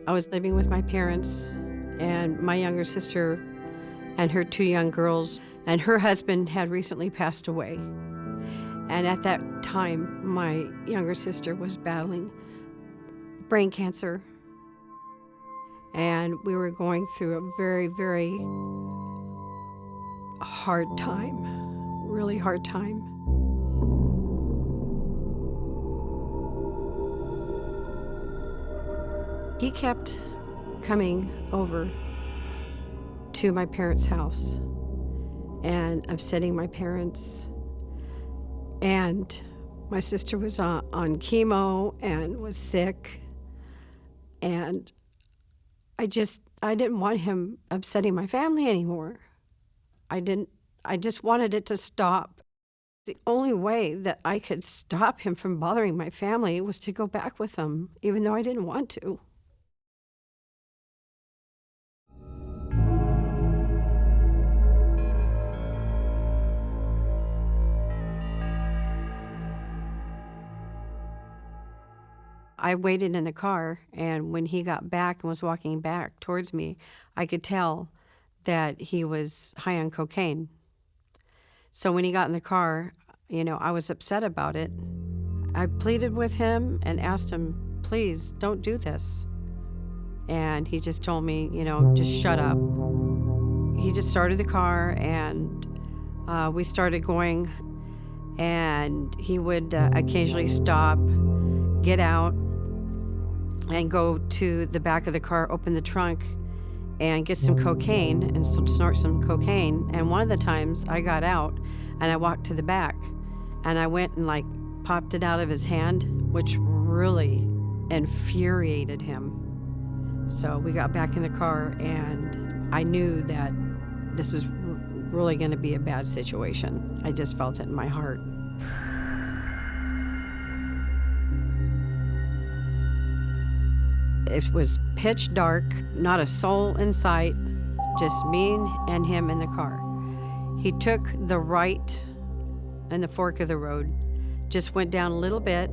I was living with my parents and my younger sister and her 2 young girls, and her husband had recently passed away. And at that time, my younger sister was battling brain cancer. And we were going through a very, very hard time, really hard time. He kept coming over to my parents' house and upsetting my parents. And my sister was on chemo and was sick. And I didn't want him upsetting my family anymore. I just wanted it to stop. The only way that I could stop him from bothering my family was to go back with him, even though I didn't want to. I waited in the car, and when he got back and was walking back towards me, I could tell that he was high on cocaine. So when he got in the car, I was upset about it. I pleaded with him and asked him, please, don't do this. And he just told me, just shut up. He just started the car, and we started going, and he would occasionally stop, get out, and go to the back of the car, open the trunk, and get some cocaine and snort some cocaine. And one of the times I got out and I walked to the back and I went and popped it out of his hand, which really infuriated him. So we got back in the car, and I knew that this was really going to be a bad situation. I just felt it in my heart. It was pitch dark, not a soul in sight, just me and him in the car. He took the right in the fork of the road, just went down a little bit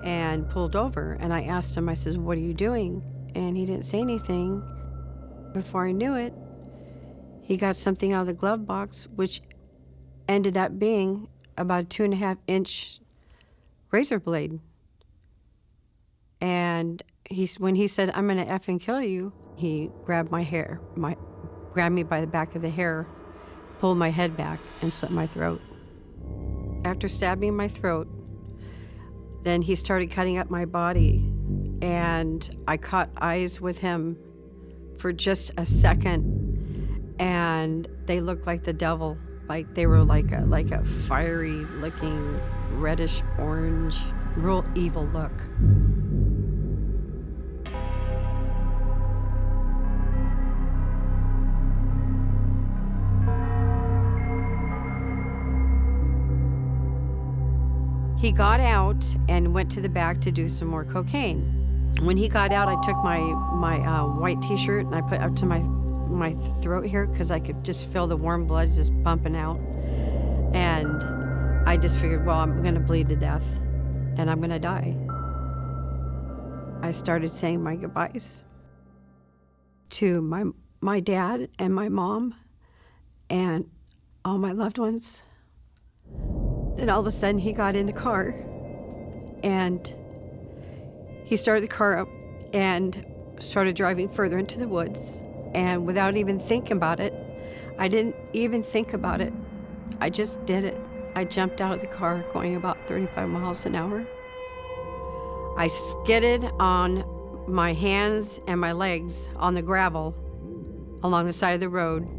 and pulled over. And I asked him, I says, what are you doing? And he didn't say anything. Before I knew it, he got something out of the glove box, which ended up being about a 2.5-inch razor blade. And when he said, I'm gonna effing kill you, he grabbed my hair, grabbed me by the back of the hair, pulled my head back, and slit my throat. After stabbing my throat, then he started cutting up my body, and I caught eyes with him for just a second, and they looked like the devil. They were like a fiery looking reddish orange, real evil look. He got out and went to the back to do some more cocaine. When he got out, I took my white t-shirt and I put it up to my throat here because I could just feel the warm blood just pumping out. And I just figured, well, I'm gonna bleed to death and I'm gonna die. I started saying my goodbyes to my dad and my mom and all my loved ones. Then all of a sudden he got in the car and he started the car up and started driving further into the woods. And without even thinking about it, I didn't even think about it. I just did it. I jumped out of the car going about 35 miles an hour. I skidded on my hands and my legs on the gravel along the side of the road.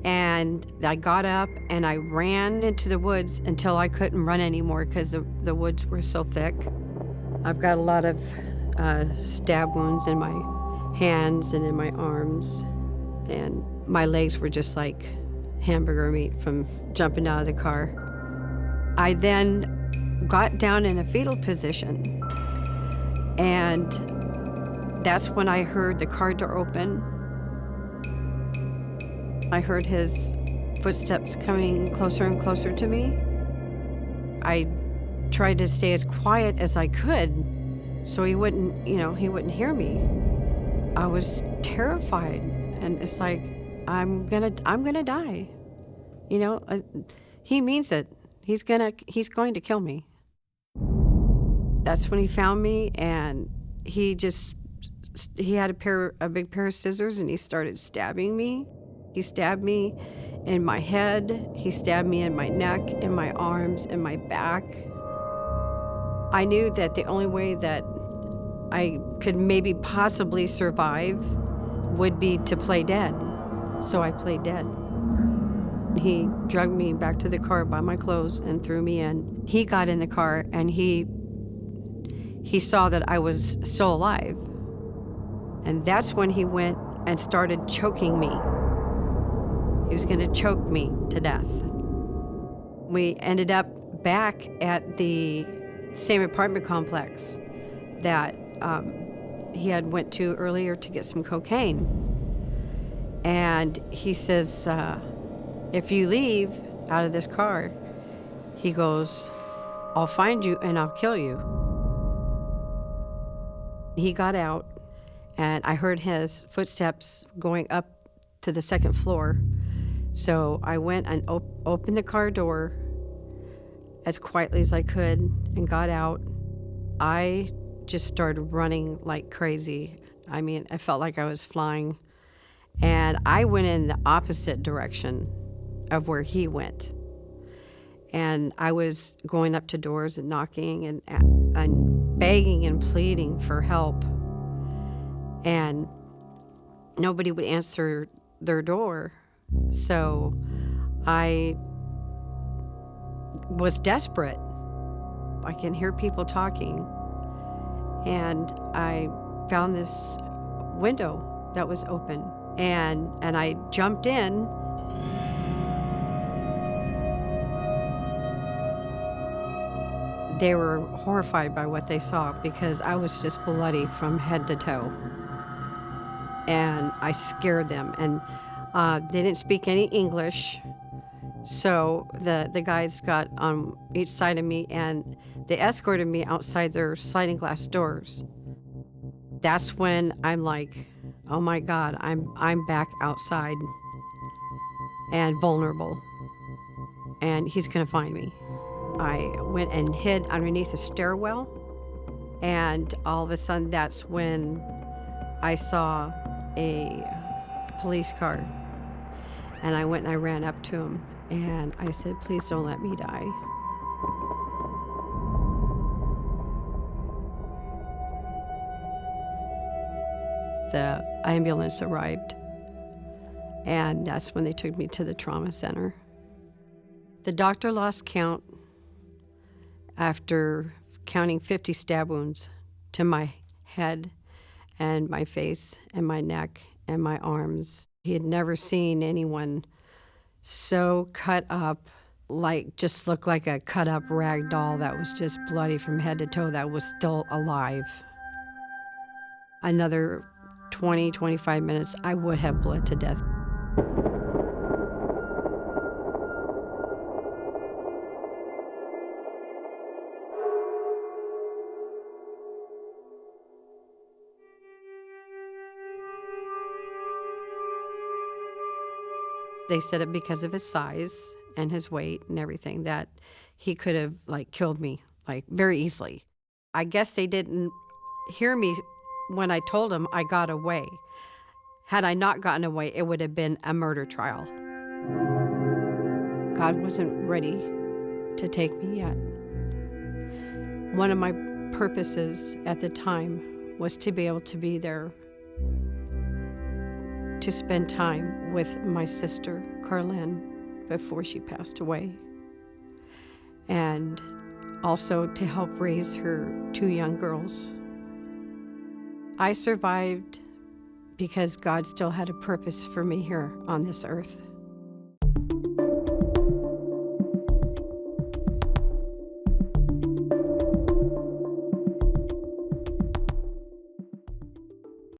And I got up and I ran into the woods until I couldn't run anymore because the woods were so thick. I've got a lot of stab wounds in my hands and in my arms. And my legs were just like hamburger meat from jumping out of the car. I then got down in a fetal position. And that's when I heard the car door open. I heard his footsteps coming closer and closer to me. I tried to stay as quiet as I could so he wouldn't hear me. I was terrified, and it's like, I'm gonna die. You know, he means it. He's going to kill me. That's when he found me, and he had a big pair of scissors, and he started stabbing me. He stabbed me in my head. He stabbed me in my neck, in my arms, in my back. I knew that the only way that I could maybe possibly survive would be to play dead. So I played dead. He dragged me back to the car by my clothes and threw me in. He got in the car, and he saw that I was still alive. And that's when he went and started choking me. He was going to choke me to death. We ended up back at the same apartment complex that he had went to earlier to get some cocaine. And he says, if you leave out of this car, he goes, I'll find you and I'll kill you. He got out, and I heard his footsteps going up to the second floor. So I went and opened the car door as quietly as I could and got out. I just started running like crazy. I mean, I felt like I was flying. And I went in the opposite direction of where he went. And I was going up to doors and knocking and begging and pleading for help. And nobody would answer their door. So I was desperate. I can hear people talking. And I found this window that was open. And I jumped in. They were horrified by what they saw because I was just bloody from head to toe. And I scared them. And they didn't speak any English. So the guys got on each side of me, and they escorted me outside their sliding glass doors. That's when I'm like, oh my God, I'm back outside and vulnerable. And he's gonna find me. I went and hid underneath a stairwell, and all of a sudden that's when I saw a police car. And I went and I ran up to him, and I said, please don't let me die. The ambulance arrived, and that's when they took me to the trauma center. The doctor lost count after counting 50 stab wounds to my head and my face and my neck and my arms. He had never seen anyone so cut up, like just looked like a cut up rag doll that was just bloody from head to toe, that was still alive. Another 20, 25 minutes, I would have bled to death. They said it because of his size and his weight and everything, that he could have killed me very easily. I guess they didn't hear me when I told them I got away. Had I not gotten away, it would have been a murder trial. God wasn't ready to take me yet. One of my purposes at the time was to be able to be there to spend time with my sister, Carlin, before she passed away. And also to help raise her 2 young girls. I survived because God still had a purpose for me here on this earth.